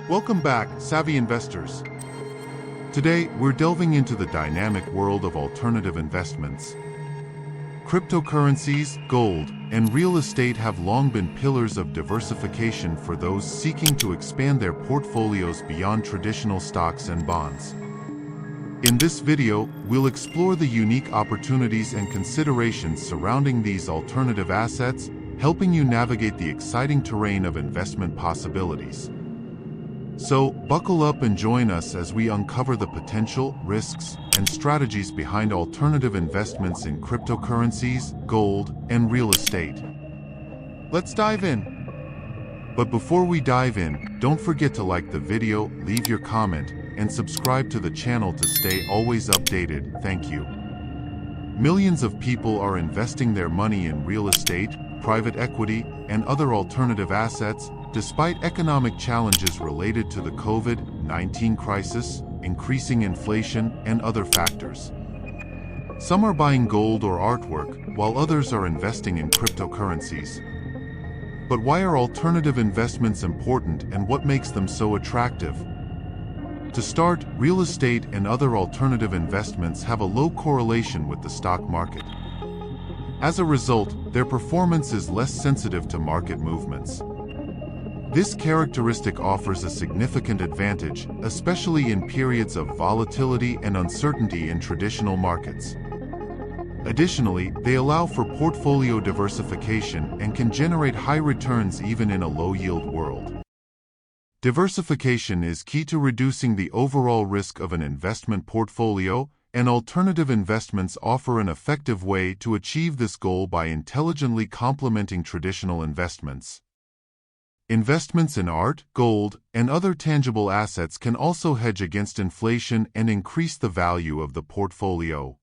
Welcome back, savvy investors. Today, we're delving into the dynamic world of alternative investments. Cryptocurrencies, gold, and real estate have long been pillars of diversification for those seeking to expand their portfolios beyond traditional stocks and bonds. In this video, we'll explore the unique opportunities and considerations surrounding these alternative assets, helping you navigate the exciting terrain of investment possibilities. So, buckle up and join us as we uncover the potential, risks, and strategies behind alternative investments in cryptocurrencies, gold, and real estate. Let's dive in. But before we dive in, don't forget to like the video, leave your comment, and subscribe to the channel to stay always updated. Thank you. Millions of people are investing their money in real estate, private equity, and other alternative assets, despite economic challenges related to the COVID-19 crisis, increasing inflation, and other factors. Some are buying gold or artwork, while others are investing in cryptocurrencies. But why are alternative investments important and what makes them so attractive? To start, real estate and other alternative investments have a low correlation with the stock market. As a result, their performance is less sensitive to market movements. This characteristic offers a significant advantage, especially in periods of volatility and uncertainty in traditional markets. Additionally, they allow for portfolio diversification and can generate high returns even in a low-yield world. Diversification is key to reducing the overall risk of an investment portfolio, and alternative investments offer an effective way to achieve this goal by intelligently complementing traditional investments. Investments in art, gold, and other tangible assets can also hedge against inflation and increase the value of the portfolio.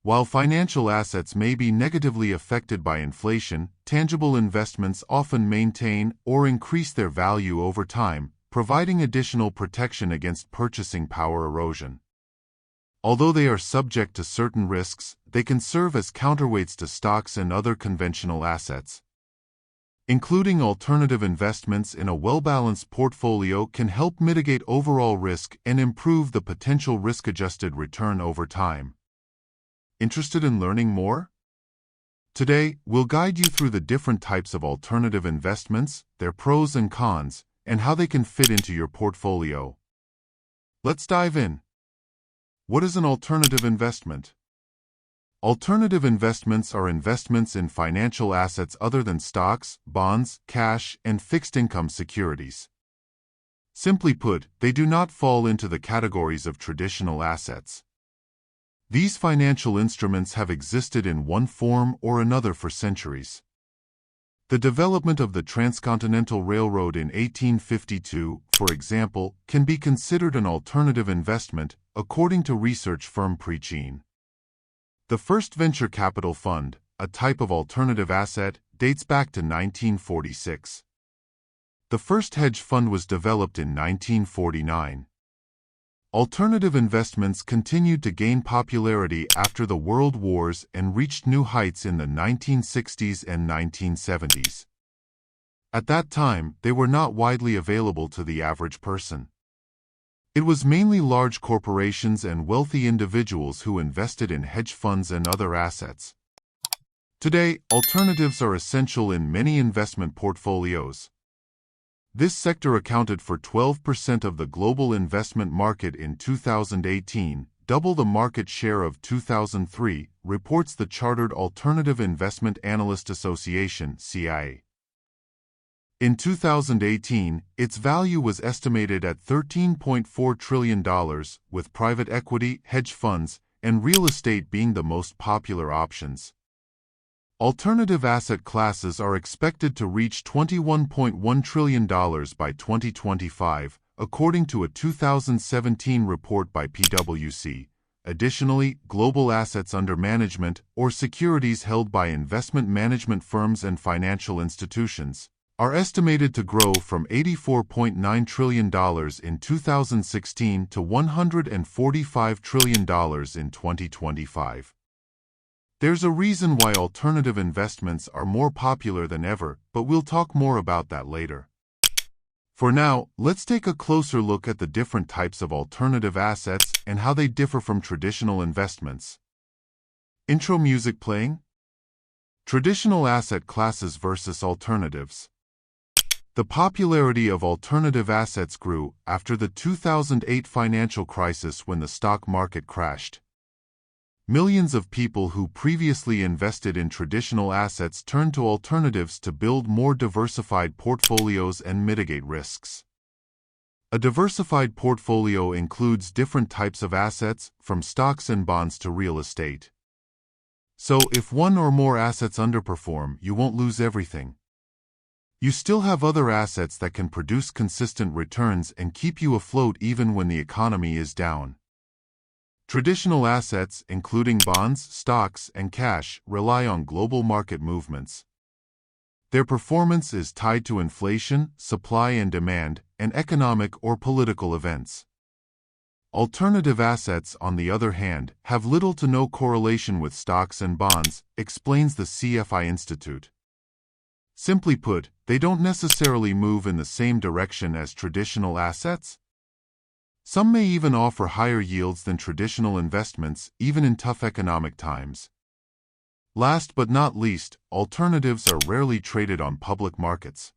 While financial assets may be negatively affected by inflation, tangible investments often maintain or increase their value over time, providing additional protection against purchasing power erosion. Although they are subject to certain risks, they can serve as counterweights to stocks and other conventional assets. Including alternative investments in a well-balanced portfolio can help mitigate overall risk and improve the potential risk-adjusted return over time. Interested in learning more? Today, we'll guide you through the different types of alternative investments, their pros and cons, and how they can fit into your portfolio. Let's dive in. What is an alternative investment? Alternative investments are investments in financial assets other than stocks, bonds, cash, and fixed-income securities. Simply put, they do not fall into the categories of traditional assets. These financial instruments have existed in one form or another for centuries. The development of the Transcontinental Railroad in 1852, for example, can be considered an alternative investment, according to research firm Preaching. The first venture capital fund, a type of alternative asset, dates back to 1946. The first hedge fund was developed in 1949. Alternative investments continued to gain popularity after the World Wars and reached new heights in the 1960s and 1970s. At that time, they were not widely available to the average person. It was mainly large corporations and wealthy individuals who invested in hedge funds and other assets. Today, alternatives are essential in many investment portfolios. This sector accounted for 12% of the global investment market in 2018, double the market share of 2003, reports the Chartered Alternative Investment Analyst Association, CIA. In 2018, its value was estimated at $13.4 trillion, with private equity, hedge funds, and real estate being the most popular options. Alternative asset classes are expected to reach $21.1 trillion by 2025, according to a 2017 report by PwC. Additionally, global assets under management, or securities held by investment management firms and financial institutions, are estimated to grow from $84.9 trillion in 2016 to $145 trillion in 2025. There's a reason why alternative investments are more popular than ever, but we'll talk more about that later. For now, let's take a closer look at the different types of alternative assets and how they differ from traditional investments. Intro music playing. Traditional asset classes versus alternatives. The popularity of alternative assets grew after the 2008 financial crisis when the stock market crashed. Millions of people who previously invested in traditional assets turned to alternatives to build more diversified portfolios and mitigate risks. A diversified portfolio includes different types of assets, from stocks and bonds to real estate. So, if one or more assets underperform, you won't lose everything. You still have other assets that can produce consistent returns and keep you afloat even when the economy is down. Traditional assets, including bonds, stocks, and cash, rely on global market movements. Their performance is tied to inflation, supply and demand, and economic or political events. Alternative assets, on the other hand, have little to no correlation with stocks and bonds, explains the CFI Institute. Simply put, they don't necessarily move in the same direction as traditional assets. Some may even offer higher yields than traditional investments, even in tough economic times. Last but not least, alternatives are rarely traded on public markets.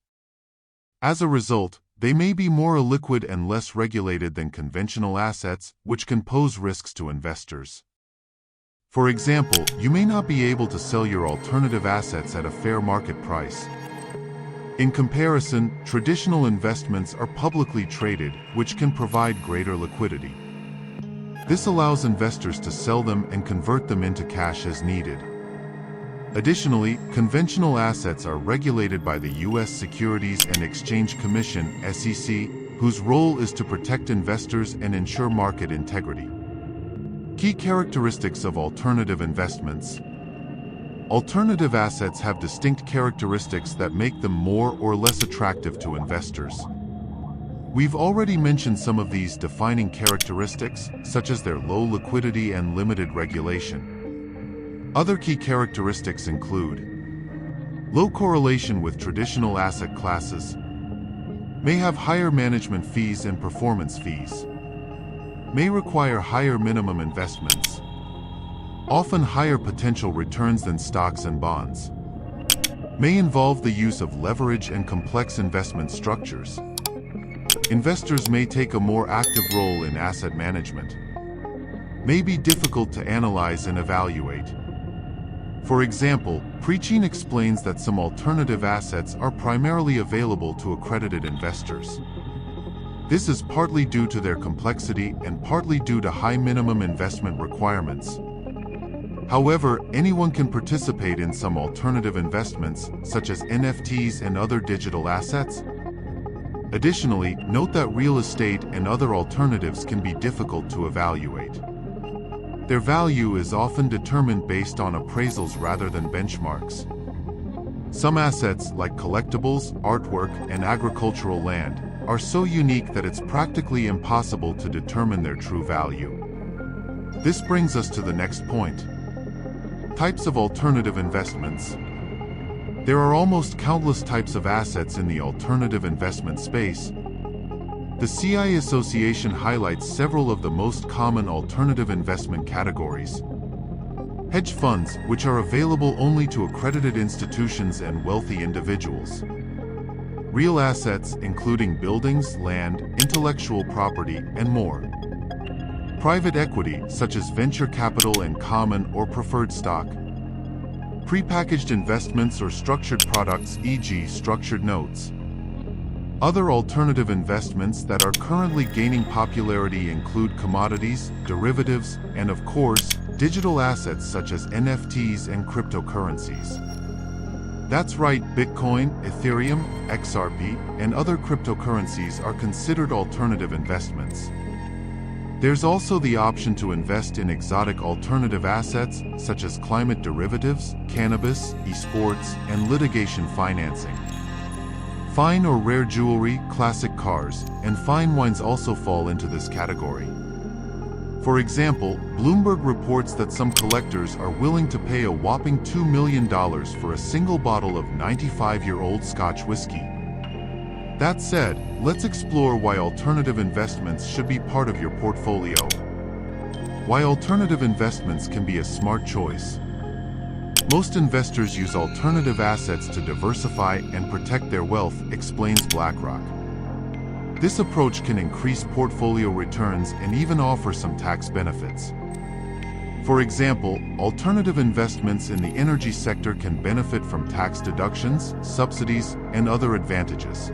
As a result, they may be more illiquid and less regulated than conventional assets, which can pose risks to investors. For example, you may not be able to sell your alternative assets at a fair market price. In comparison, traditional investments are publicly traded, which can provide greater liquidity. This allows investors to sell them and convert them into cash as needed. Additionally, conventional assets are regulated by the U.S. Securities and Exchange Commission (SEC), whose role is to protect investors and ensure market integrity. Key characteristics of alternative investments. Alternative assets have distinct characteristics that make them more or less attractive to investors. We've already mentioned some of these defining characteristics, such as their low liquidity and limited regulation. Other key characteristics include low correlation with traditional asset classes, may have higher management fees and performance fees, may require higher minimum investments, often higher potential returns than stocks and bonds, may involve the use of leverage and complex investment structures. Investors may take a more active role in asset management, may be difficult to analyze and evaluate. For example, Preaching explains that some alternative assets are primarily available to accredited investors. This is partly due to their complexity and partly due to high minimum investment requirements. However, anyone can participate in some alternative investments, such as NFTs and other digital assets. Additionally, note that real estate and other alternatives can be difficult to evaluate. Their value is often determined based on appraisals rather than benchmarks. Some assets, like collectibles, artwork, and agricultural land, are so unique that it's practically impossible to determine their true value. This brings us to the next point. Types of alternative investments. There are almost countless types of assets in the alternative investment space. The CI Association highlights several of the most common alternative investment categories. Hedge funds, which are available only to accredited institutions and wealthy individuals. Real assets, including buildings, land, intellectual property, and more. Private equity, such as venture capital and common or preferred stock. Prepackaged investments or structured products, e.g., structured notes. Other alternative investments that are currently gaining popularity include commodities, derivatives, and of course, digital assets such as NFTs and cryptocurrencies. That's right, Bitcoin, Ethereum, XRP, and other cryptocurrencies are considered alternative investments. There's also the option to invest in exotic alternative assets, such as climate derivatives, cannabis, esports, and litigation financing. Fine or rare jewelry, classic cars, and fine wines also fall into this category. For example, Bloomberg reports that some collectors are willing to pay a whopping $2 million for a single bottle of 95-year-old Scotch whiskey. That said, let's explore why alternative investments should be part of your portfolio. Why alternative investments can be a smart choice. Most investors use alternative assets to diversify and protect their wealth, explains BlackRock. This approach can increase portfolio returns and even offer some tax benefits. For example, alternative investments in the energy sector can benefit from tax deductions, subsidies, and other advantages.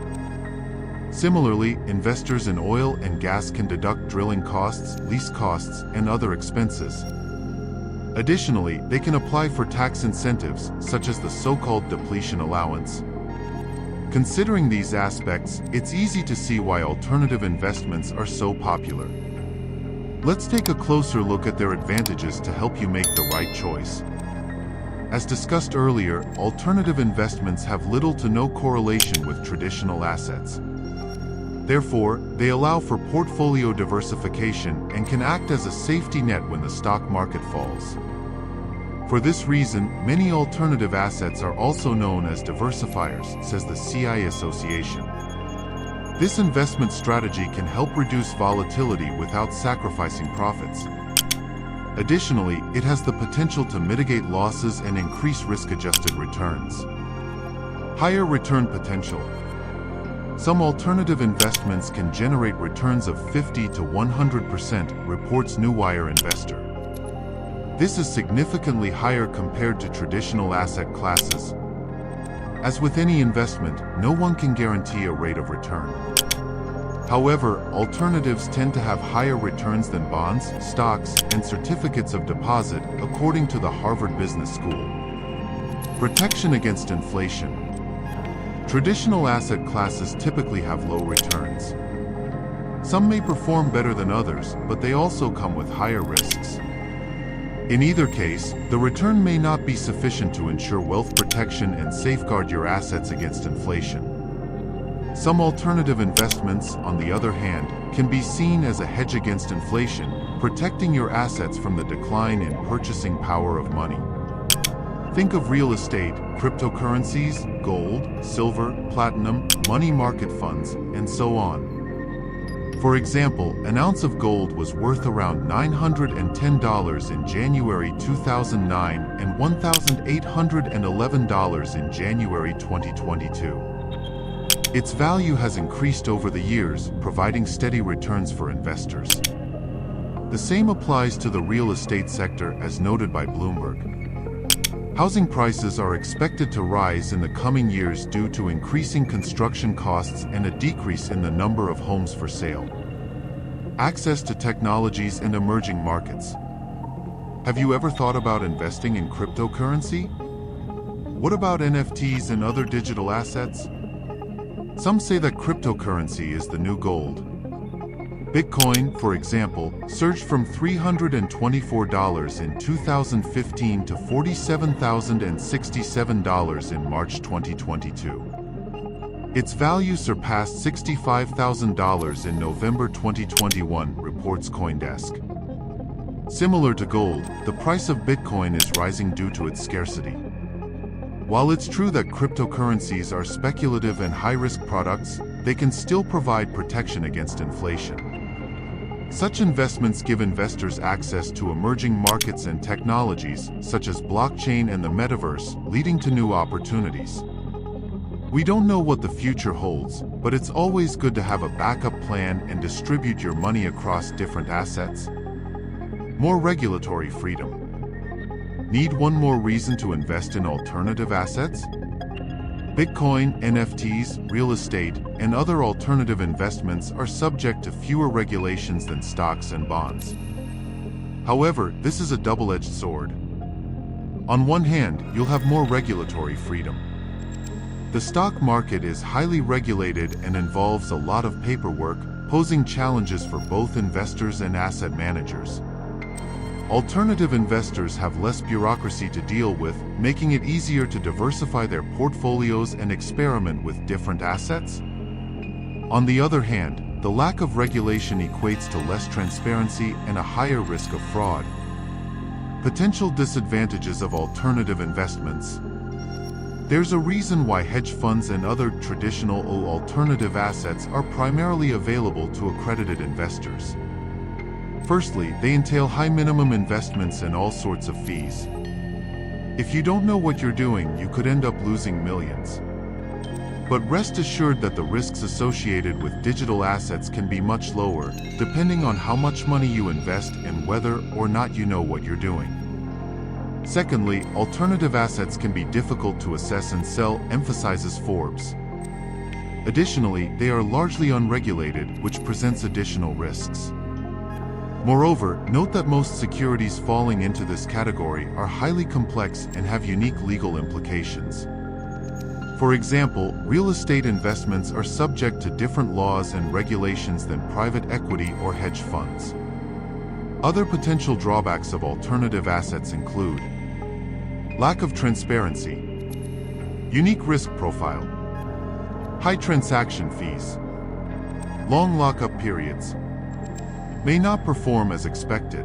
Similarly, investors in oil and gas can deduct drilling costs, lease costs, and other expenses. Additionally, they can apply for tax incentives, such as the so-called depletion allowance. Considering these aspects, it's easy to see why alternative investments are so popular. Let's take a closer look at their advantages to help you make the right choice. As discussed earlier, alternative investments have little to no correlation with traditional assets. Therefore, they allow for portfolio diversification and can act as a safety net when the stock market falls. For this reason, many alternative assets are also known as diversifiers, says the CI Association. This investment strategy can help reduce volatility without sacrificing profits. Additionally, it has the potential to mitigate losses and increase risk-adjusted returns. Higher return potential. Some alternative investments can generate returns of 50 to 100%, reports New Wire Investor. This is significantly higher compared to traditional asset classes. As with any investment, no one can guarantee a rate of return. However, alternatives tend to have higher returns than bonds, stocks, and certificates of deposit, according to the Harvard Business School. Protection against inflation. Traditional asset classes typically have low returns. Some may perform better than others, but they also come with higher risks. In either case, the return may not be sufficient to ensure wealth protection and safeguard your assets against inflation. Some alternative investments, on the other hand, can be seen as a hedge against inflation, protecting your assets from the decline in purchasing power of money. Think of real estate, cryptocurrencies, gold, silver, platinum, money market funds, and so on. For example, an ounce of gold was worth around $910 in January 2009 and $1,811 in January 2022. Its value has increased over the years, providing steady returns for investors. The same applies to the real estate sector, as noted by Bloomberg. Housing prices are expected to rise in the coming years due to increasing construction costs and a decrease in the number of homes for sale. Access to technologies and emerging markets. Have you ever thought about investing in cryptocurrency? What about NFTs and other digital assets? Some say that cryptocurrency is the new gold. Bitcoin, for example, surged from $324 in 2015 to $47,067 in March 2022. Its value surpassed $65,000 in November 2021, reports CoinDesk. Similar to gold, the price of Bitcoin is rising due to its scarcity. While it's true that cryptocurrencies are speculative and high-risk products, they can still provide protection against inflation. Such investments give investors access to emerging markets and technologies, such as blockchain and the metaverse, leading to new opportunities. We don't know what the future holds, but it's always good to have a backup plan and distribute your money across different assets. More regulatory freedom. Need one more reason to invest in alternative assets? Bitcoin, NFTs, real estate, and other alternative investments are subject to fewer regulations than stocks and bonds. However, this is a double-edged sword. On one hand, you'll have more regulatory freedom. The stock market is highly regulated and involves a lot of paperwork, posing challenges for both investors and asset managers. Alternative investors have less bureaucracy to deal with, making it easier to diversify their portfolios and experiment with different assets. On the other hand, the lack of regulation equates to less transparency and a higher risk of fraud. Potential disadvantages of alternative investments. There's a reason why hedge funds and other traditional or alternative assets are primarily available to accredited investors. Firstly, they entail high minimum investments and all sorts of fees. If you don't know what you're doing, you could end up losing millions. But rest assured that the risks associated with digital assets can be much lower, depending on how much money you invest and whether or not you know what you're doing. Secondly, alternative assets can be difficult to assess and sell, emphasizes Forbes. Additionally, they are largely unregulated, which presents additional risks. Moreover, note that most securities falling into this category are highly complex and have unique legal implications. For example, real estate investments are subject to different laws and regulations than private equity or hedge funds. Other potential drawbacks of alternative assets include lack of transparency, unique risk profile, high transaction fees, long lockup periods, may not perform as expected.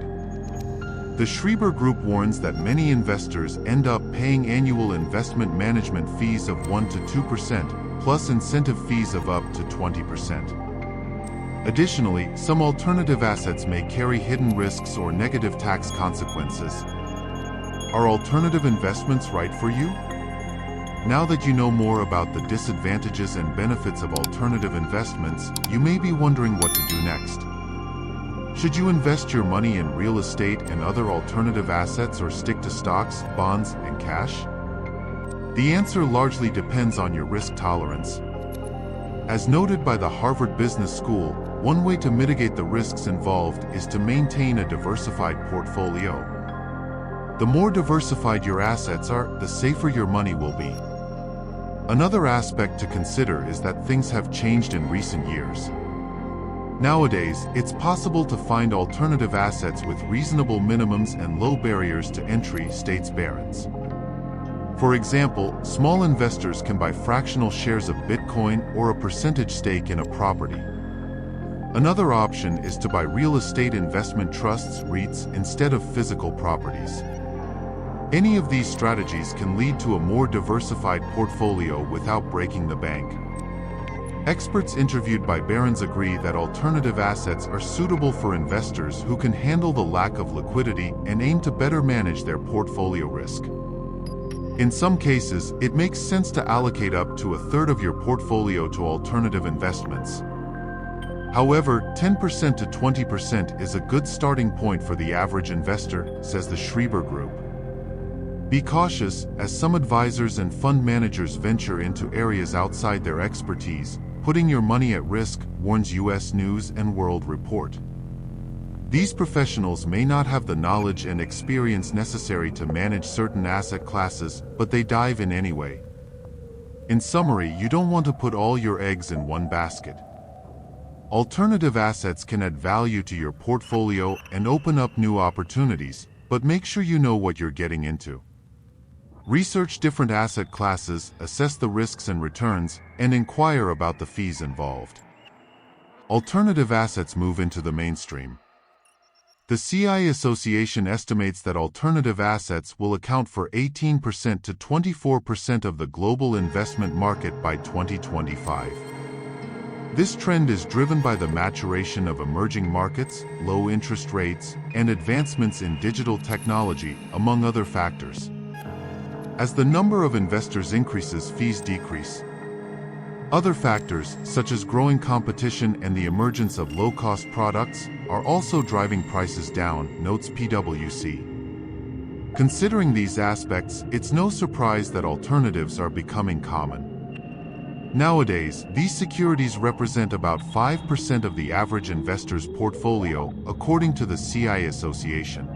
The Schreiber Group warns that many investors end up paying annual investment management fees of 1 to 2%, plus incentive fees of up to 20%. Additionally, some alternative assets may carry hidden risks or negative tax consequences. Are alternative investments right for you? Now that you know more about the disadvantages and benefits of alternative investments, you may be wondering what to do next. Should you invest your money in real estate and other alternative assets or stick to stocks, bonds, and cash? The answer largely depends on your risk tolerance. As noted by the Harvard Business School, one way to mitigate the risks involved is to maintain a diversified portfolio. The more diversified your assets are, the safer your money will be. Another aspect to consider is that things have changed in recent years. Nowadays, it's possible to find alternative assets with reasonable minimums and low barriers to entry, states Barron's. For example, small investors can buy fractional shares of Bitcoin or a percentage stake in a property. Another option is to buy real estate investment trusts, REITs, instead of physical properties. Any of these strategies can lead to a more diversified portfolio without breaking the bank. Experts interviewed by Barron's agree that alternative assets are suitable for investors who can handle the lack of liquidity and aim to better manage their portfolio risk. In some cases, it makes sense to allocate up to a third of your portfolio to alternative investments. However, 10% to 20% is a good starting point for the average investor, says the Schreiber Group. Be cautious, as some advisors and fund managers venture into areas outside their expertise, putting your money at risk, warns U.S. News and World Report. These professionals may not have the knowledge and experience necessary to manage certain asset classes, but they dive in anyway. In summary, you don't want to put all your eggs in one basket. Alternative assets can add value to your portfolio and open up new opportunities, but make sure you know what you're getting into. Research different asset classes, assess the risks and returns, and inquire about the fees involved. Alternative assets move into the mainstream. The CI Association estimates that alternative assets will account for 18% to 24% of the global investment market by 2025. This trend is driven by the maturation of emerging markets, low interest rates, and advancements in digital technology, among other factors. As the number of investors increases, fees decrease. Other factors, such as growing competition and the emergence of low-cost products, are also driving prices down, notes PwC. Considering these aspects, it's no surprise that alternatives are becoming common. Nowadays, these securities represent about 5% of the average investor's portfolio, according to the CI Association.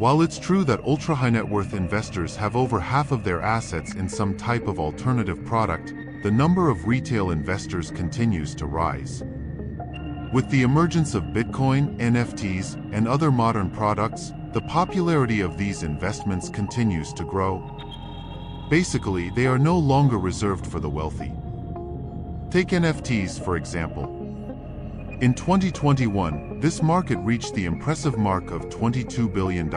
While it's true that ultra-high net worth investors have over half of their assets in some type of alternative product, the number of retail investors continues to rise. With the emergence of Bitcoin, NFTs, and other modern products, the popularity of these investments continues to grow. Basically, they are no longer reserved for the wealthy. Take NFTs, for example. In 2021, this market reached the impressive mark of $22 billion.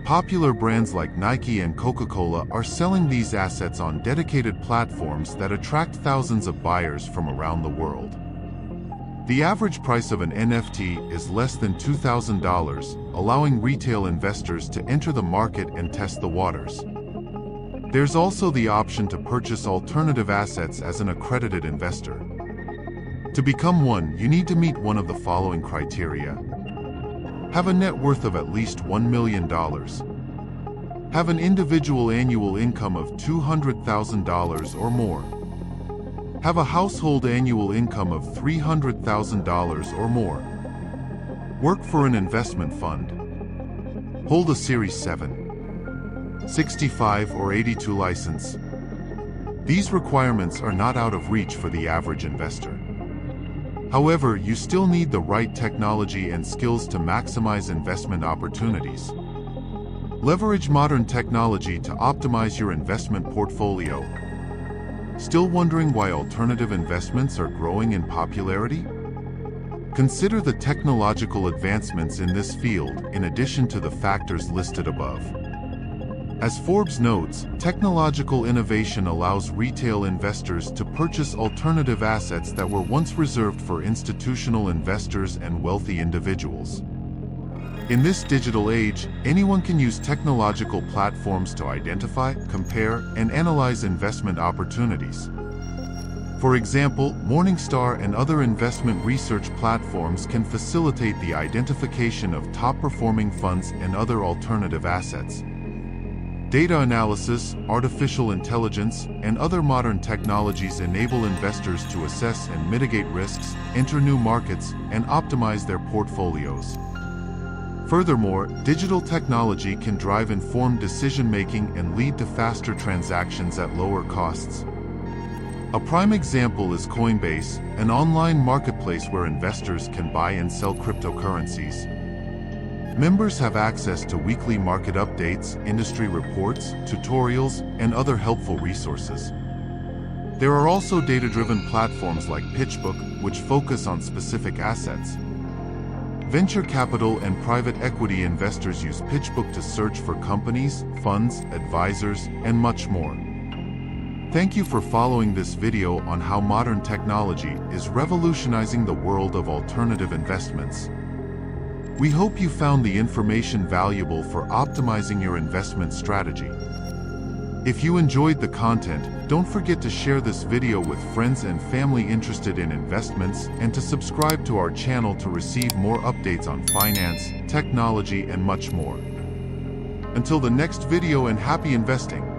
Popular brands like Nike and Coca-Cola are selling these assets on dedicated platforms that attract thousands of buyers from around the world. The average price of an NFT is less than $2,000, allowing retail investors to enter the market and test the waters. There's also the option to purchase alternative assets as an accredited investor. To become one, you need to meet one of the following criteria. Have a net worth of at least $1 million. Have an individual annual income of $200,000 or more. Have a household annual income of $300,000 or more. Work for an investment fund. Hold a Series 7, 65 or 82 license. These requirements are not out of reach for the average investor. However, you still need the right technology and skills to maximize investment opportunities. Leverage modern technology to optimize your investment portfolio. Still wondering why alternative investments are growing in popularity? Consider the technological advancements in this field in addition to the factors listed above. As Forbes notes, technological innovation allows retail investors to purchase alternative assets that were once reserved for institutional investors and wealthy individuals. In this digital age, anyone can use technological platforms to identify, compare, and analyze investment opportunities. For example, Morningstar and other investment research platforms can facilitate the identification of top-performing funds and other alternative assets. Data analysis, artificial intelligence, and other modern technologies enable investors to assess and mitigate risks, enter new markets, and optimize their portfolios. Furthermore, digital technology can drive informed decision-making and lead to faster transactions at lower costs. A prime example is Coinbase, an online marketplace where investors can buy and sell cryptocurrencies. Members have access to weekly market updates, industry reports, tutorials, and other helpful resources. There are also data-driven platforms like PitchBook, which focus on specific assets. Venture capital and private equity investors use PitchBook to search for companies, funds, advisors, and much more. Thank you for following this video on how modern technology is revolutionizing the world of alternative investments. We hope you found the information valuable for optimizing your investment strategy. If you enjoyed the content, don't forget to share this video with friends and family interested in investments and to subscribe to our channel to receive more updates on finance, technology, and much more. Until the next video, and happy investing!